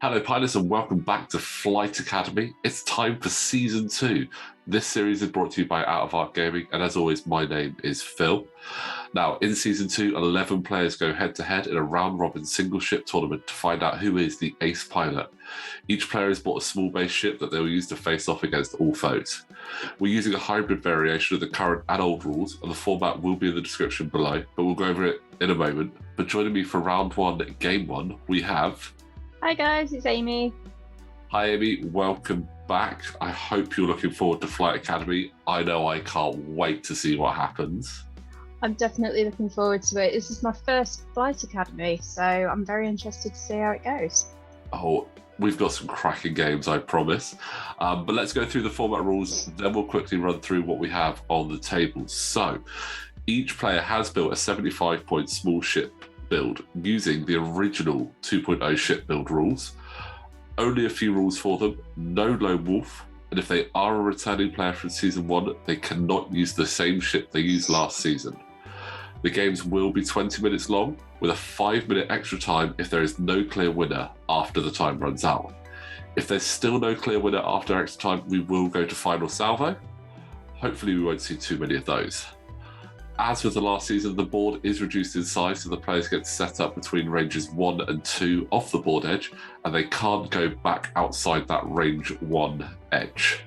Hello, pilots, and welcome back to Flight Academy. It's time for Season 2. This series is brought to you by Out of Arc Gaming, and as always, my name is Phil. Now, in Season 2, 11 players go head-to-head in a round-robin single-ship tournament to find out who is the ace pilot. Each player has bought a small base ship that they will use to face off against all foes. We're using a hybrid variation of the current and old rules, and the format will be in the description below, but we'll go over it in a moment. But joining me for Round 1, Game 1, we have... Hi guys, it's Amy. Hi Amy, welcome back. I hope you're looking forward to Flight Academy. I know I can't wait to see what happens. I'm definitely looking forward to it. This is my first Flight Academy, so I'm very interested to see how it goes. Oh, we've got some cracking games, I promise. But let's go through the format rules, then we'll quickly run through what we have on the table. So, each player has built a 75-point small ship build using the original 2.0 ship build rules. Only a few rules for them, no lone wolf, and if they are a returning player from Season 1, they cannot use the same ship they used last season. The games will be 20 minutes long, with a 5-minute extra time if there is no clear winner after the time runs out. If there's still no clear winner after extra time, we will go to final salvo. Hopefully we won't see too many of those. As with the last season, the board is reduced in size, so the players get set up between ranges 1 and 2 off the board edge, and they can't go back outside that range 1 edge.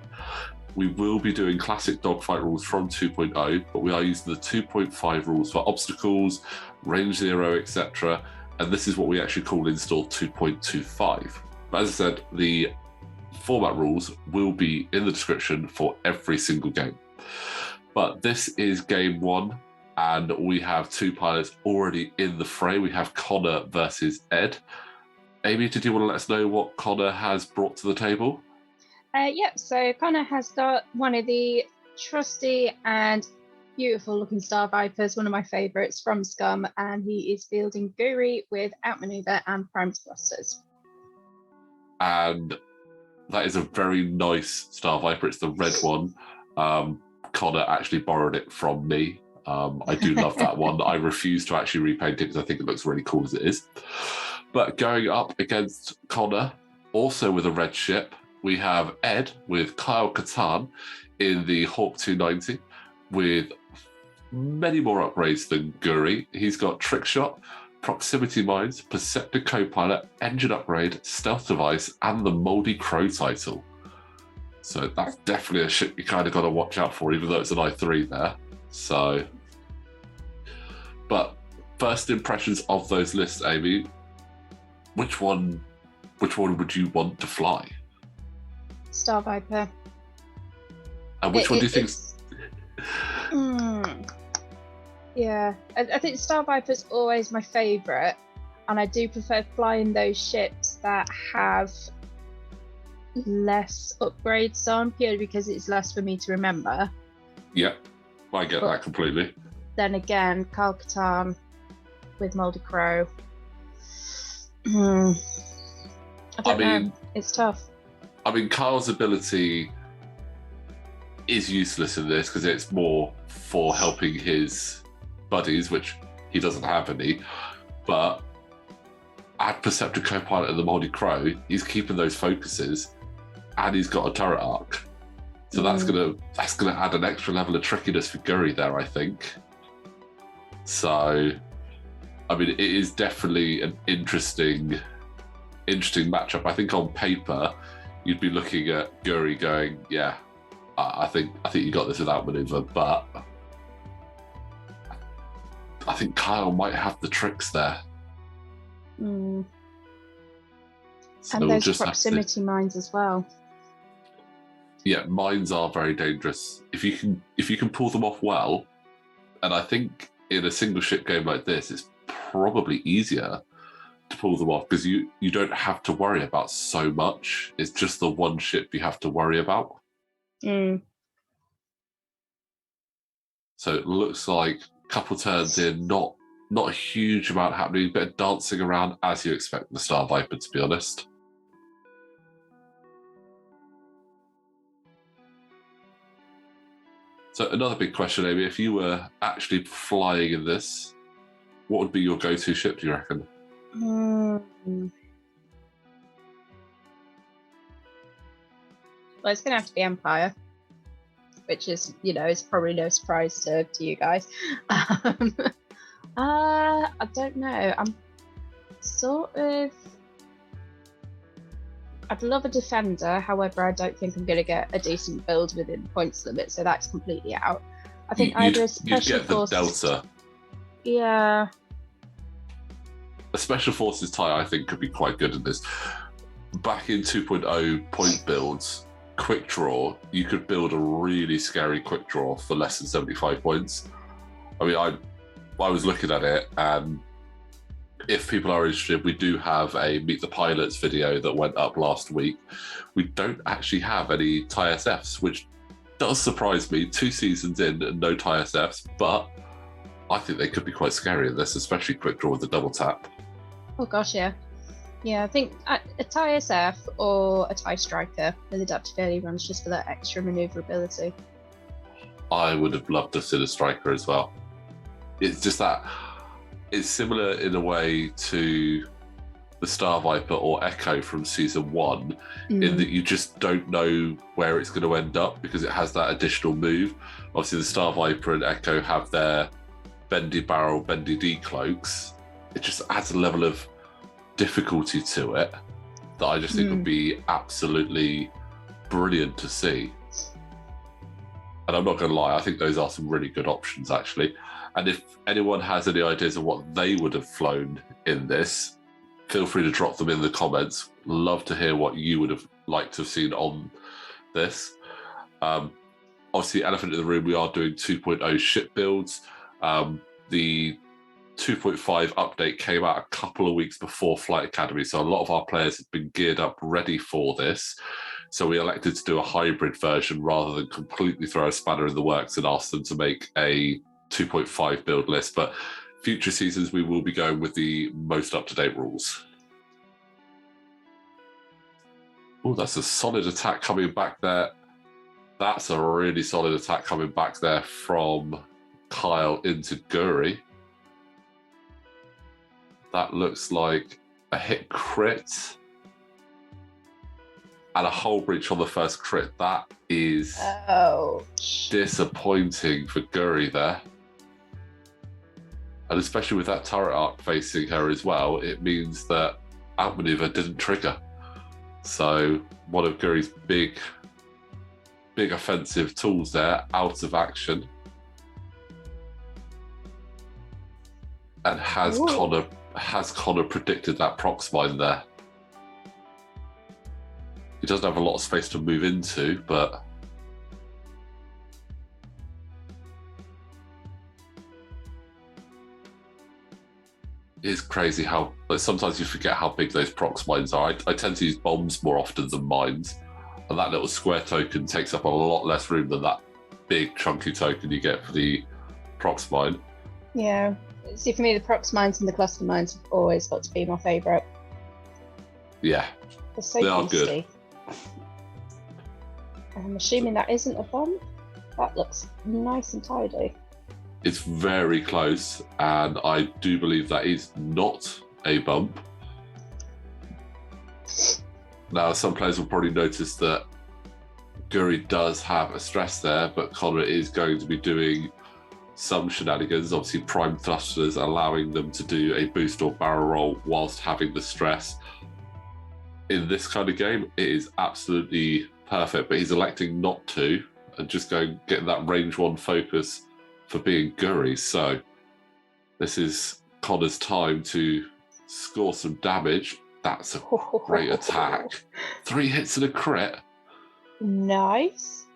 We will be doing classic dogfight rules from 2.0, but we are using the 2.5 rules for obstacles, range 0, etc. And this is what we actually call install 2.25. But as I said, the format rules will be in the description for every single game. But this is game 1, and we have 2 pilots already in the fray. We have Conor versus Ed. Amy, did you want to let us know what Conor has brought to the table? So Conor has got one of the trusty and beautiful looking Star Vipers, one of my favourites from Scum, and he is fielding Guri with Outmaneuver and Primed Thrusters. And that is a very nice Star Viper. It's the red one. Conor actually borrowed it from me. I do love that one. I refuse to actually repaint it because I think it looks really cool as it is. But going up against Conor, also with a red ship, we have Ed with Kyle Katarn in the Hawk 290 with many more upgrades than Guri. He's got Trick Shot, Proximity Mines, Perceptive Co-Pilot, Engine Upgrade, Stealth Device, and the Moldy Crow title. So that's definitely a ship you kind of got to watch out for, even though it's an I3 there. So, but first impressions of those lists, Amy, which one would you want to fly? Star Viper. And which one do you think? Yeah, I think Star Viper's always my favourite, and I do prefer flying those ships that have less upgrades on, purely because it's less for me to remember. Yeah, I get that completely. Then again, Kyle Katarn with Moldy Crow. I don't know. It's tough. I mean, Kyle's ability is useless in this because it's more for helping his buddies, which he doesn't have any. But add Perceptive Co-Pilot and the Moldy Crow, he's keeping those focuses, and he's got a turret arc. So that's gonna add an extra level of trickiness for Guri there, I think. So, I mean, it is definitely an interesting matchup. I think on paper, you'd be looking at Guri going, yeah, I think you got this without maneuver, but I think Kyle might have the tricks there. So and those proximity mines as well. Yeah, mines are very dangerous. If you can pull them off well, and I think in a single ship game like this, it's probably easier to pull them off because you don't have to worry about so much. It's just the one ship you have to worry about. So it looks like a couple turns in, not a huge amount happening, a bit of dancing around as you expect the Star Viper, to be honest. So another big question, Amy, if you were actually flying in this, what would be your go-to ship, do you reckon? Well, it's going to have to be Empire, which is, is probably no surprise to you guys. I don't know. I'm sort of... I'd love a defender, however, I don't think I'm going to get a decent build within the points limit, so that's completely out. I think either a special forces... You'd get the Delta. Yeah. A special forces tie, I think, could be quite good in this. Back in 2.0 point builds, quick draw, you could build a really scary quick draw for less than 75 points. I mean, I was looking at it, and if people are interested, we do have a Meet the Pilots video that went up last week. We don't actually have any TIE SFs, which does surprise me. 2 seasons in and no TIE SFs, but I think they could be quite scary in this, especially quick draw with the double tap. Oh gosh, yeah. Yeah, I think a TIE SF or a TIE Striker with adaptability runs just for that extra maneuverability. I would have loved to see the Striker as well. It's just that it's similar in a way to the Star Viper or Echo from season 1, in that you just don't know where it's going to end up because it has that additional move. Obviously, the Star Viper and Echo have their bendy barrel, bendy D cloaks. It just adds a level of difficulty to it that I just think would be absolutely brilliant to see. And I'm not going to lie, I think those are some really good options, actually. And if anyone has any ideas of what they would have flown in this, feel free to drop them in the comments. Love to hear what you would have liked to have seen on this. Obviously, elephant in the room, we are doing 2.0 ship builds. The 2.5 update came out a couple of weeks before Flight Academy, so a lot of our players have been geared up ready for this. So we elected to do a hybrid version rather than completely throw a spanner in the works and ask them to make a 2.5 build list. But future seasons, we will be going with the most up-to-date rules. Oh, that's a solid attack coming back there. That's a really solid attack coming back there from Kyle into Guri. That looks like a hit crit and a hull breach on the first crit. That is disappointing for Guri there. And especially with that turret arc facing her as well, it means that outmaneuver didn't trigger. So one of Guri's big offensive tools there, out of action. And has Conor predicted that prox mine there? He doesn't have a lot of space to move into, but it is crazy how sometimes you forget how big those prox mines are. I tend to use bombs more often than mines, and that little square token takes up a lot less room than that big chunky token you get for the prox mine. Yeah. See, for me, the prox mines and the cluster mines have always got to be my favourite. Yeah, They're so they are beastie. good. I'm assuming that isn't a bomb. That looks nice and tidy. It's very close, and I do believe that is not a bump. Now, some players will probably notice that Guri does have a stress there, but Conor is going to be doing some shenanigans, obviously prime thrusters, allowing them to do a boost or barrel roll whilst having the stress. In this kind of game, it is absolutely perfect, but he's electing not to and just getting that range 1 focus for being Guri. So this is Conor's time to score some damage. That's a great attack. 3 hits and a crit. Nice.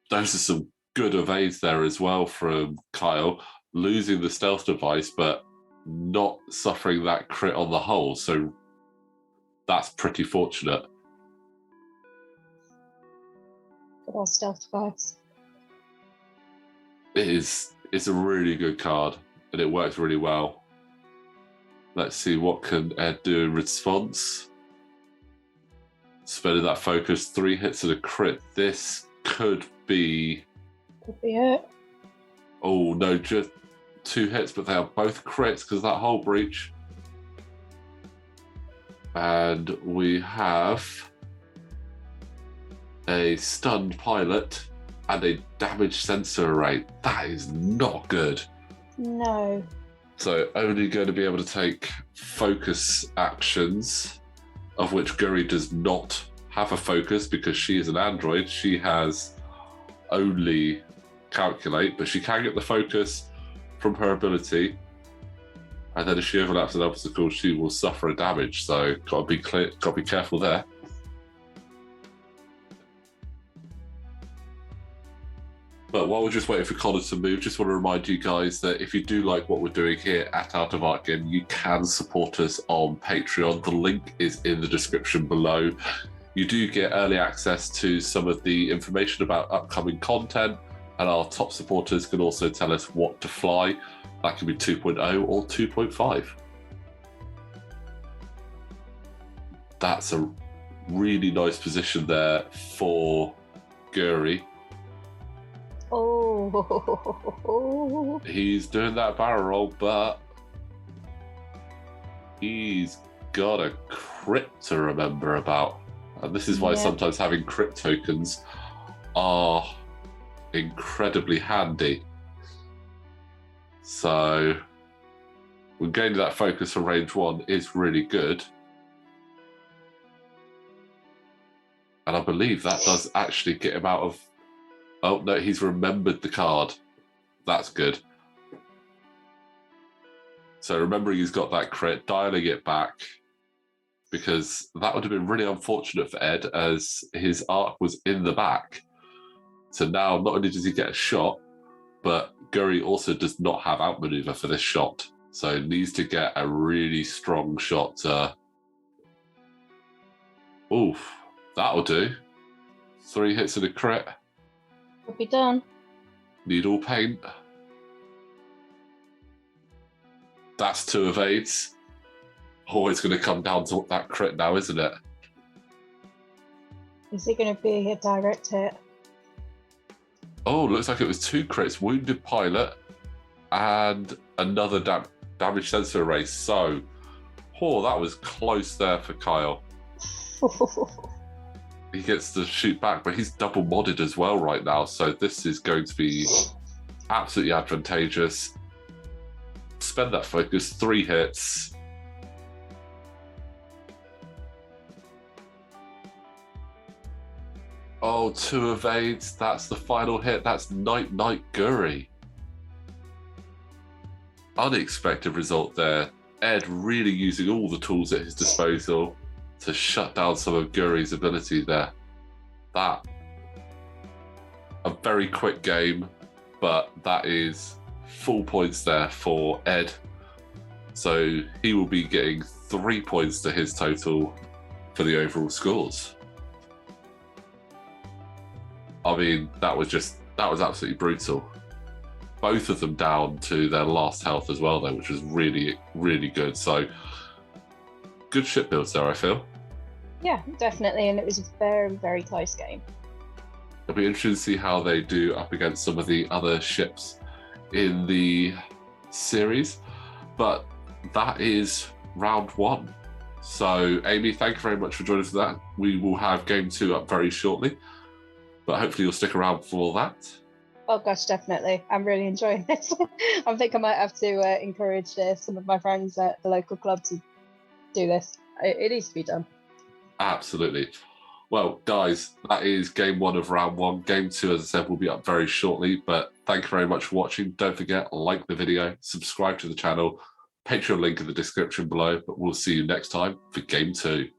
Those are some good evades there as well from Kyle, losing the stealth device, but not suffering that crit on the hull. So that's pretty fortunate. Good old stealth device. It's a really good card, and it works really well. Let's see what can Ed do in response. Spending that focus, 3 hits and a crit. This could be. Could be it. Oh no, just 2 hits, but they are both crits because of that whole breach. And we have a stunned pilot and a damage sensor array. That is not good. No. So only going to be able to take focus actions, of which Guri does not have a focus because she is an android. She has only calculate, but she can get the focus from her ability. And then if she overlaps an obstacle, she will suffer a damage. So gotta be careful there. But while we're just waiting for Conor to move, just want to remind you guys that if you do like what we're doing here at Out of Art Game, you can support us on Patreon. The link is in the description below. You do get early access to some of the information about upcoming content, and our top supporters can also tell us what to fly. That can be 2.0 or 2.5. That's a really nice position there for Guri. Oh. He's doing that barrel roll, but he's got a crit to remember about. And this is why sometimes having crit tokens are incredibly handy. So gaining that focus for range 1 is really good. And I believe that does actually get him out of... Oh, no, he's remembered the card. That's good. So remembering he's got that crit, dialing it back, because that would have been really unfortunate for Ed as his arc was in the back. So now not only does he get a shot, but Guri also does not have outmaneuver for this shot. So needs to get a really strong shot. Oof, that'll do. 3 hits and a crit. Could be done. Needle paint. That's 2 evades. Oh, it's going to come down to that crit now, isn't it? Is it going to be a direct hit? Oh, looks like it was 2 crits. Wounded pilot and another damage sensor array. So, that was close there for Kyle. He gets to shoot back, but he's double modded as well right now. So this is going to be absolutely advantageous. Spend that focus, 3 hits. Oh, 2 evades. That's the final hit. That's Night Guri. Unexpected result there. Ed really using all the tools at his disposal to shut down some of Guri's ability there. That, a very quick game, but that is full points there for Ed. So he will be getting 3 points to his total for the overall scores. I mean, that was absolutely brutal. Both of them down to their last health as well, though, which was really, really good. So, good ship builds there, I feel. Yeah, definitely. And it was a very, very close game. It'll be interesting to see how they do up against some of the other ships in the series. But that is round 1. So, Amy, thank you very much for joining us for that. We will have game 2 up very shortly. But hopefully you'll stick around for all that. Oh gosh, definitely. I'm really enjoying this. I think I might have to encourage some of my friends at the local club to do this. It needs to be done. Absolutely. Well, guys, that is game 1 of round 1. Game 2, as I said, will be up very shortly. But thank you very much for watching. Don't forget, like the video, subscribe to the channel, Patreon link in the description below. But we'll see you next time for game 2.